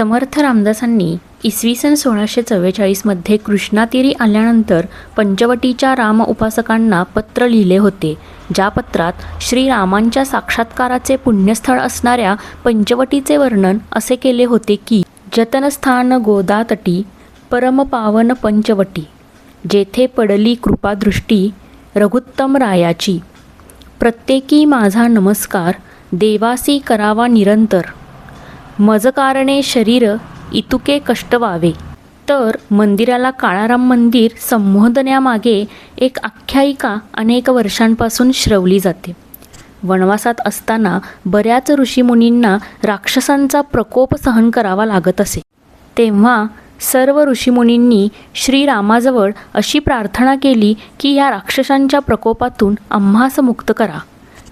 समर्थ रामदासांनी इसवी सन 1644 कृष्णातीरी आल्यानंतर पंचवटीच्या राम उपासकांना पत्र लिहिले होते. ज्या पत्रात श्रीरामांच्या साक्षात्काराचे पुण्यस्थळ असणाऱ्या पंचवटीचे वर्णन असे केले होते की, जतनस्थान गोदातटी परमपावन पंचवटी, जेथे पडली कृपादृष्टी रघुत्तम रायाची. प्रत्येकी माझा नमस्कार देवासी करावा निरंतर, मज कारणे शरीर इतुके कष्ट व्हावे. तर मंदिराला काळाराम मंदिर संबोधण्यामागे एक आख्यायिका अनेक वर्षांपासून श्रवली जाते. वनवासात असताना बऱ्याच ऋषीमुनींना राक्षसांचा प्रकोप सहन करावा लागत असे. तेव्हा सर्व ऋषीमुनींनी श्रीरामाजवळ अशी प्रार्थना केली की या राक्षसांच्या प्रकोपातून आम्हास मुक्त करा.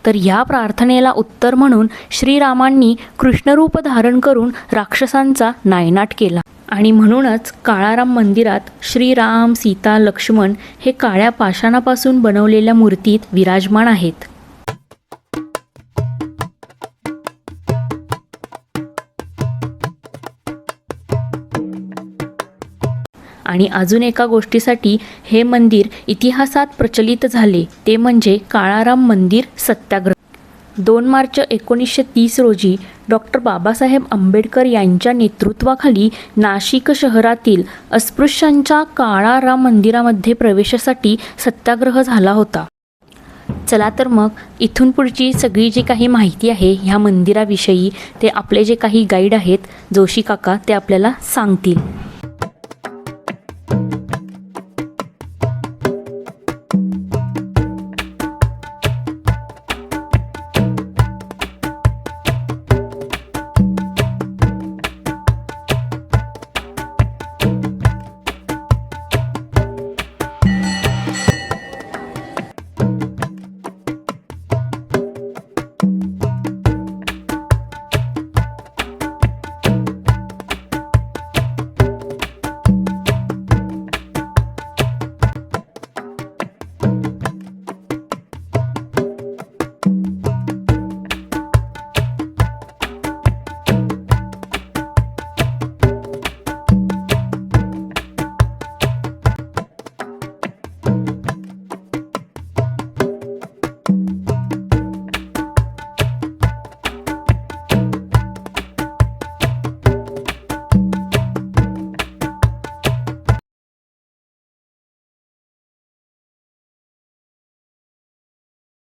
तर ह्या प्रार्थनेला उत्तर म्हणून श्रीरामांनी कृष्णरूप धारण करून राक्षसांचा नायनाट केला. आणि म्हणूनच काळाराम मंदिरात श्रीराम, सीता, लक्ष्मण हे काळ्या पाषाणापासून बनवलेल्या मूर्तीत विराजमान आहेत. आणि अजून एका गोष्टीसाठी हे मंदिर इतिहासात प्रचलित झाले, ते म्हणजे काळाराम मंदिर सत्याग्रह. 2 मार्च 1930 रोजी डॉक्टर बाबासाहेब आंबेडकर यांच्या नेतृत्वाखाली नाशिक शहरातील अस्पृश्यांच्या काळाराम मंदिरामध्ये प्रवेशासाठी सत्याग्रह झाला होता. चला तर मग इथून पुढची सगळी जी काही माहिती आहे ह्या मंदिराविषयी ते आपले जे काही गाईड आहेत जोशी काका ते आपल्याला सांगतील.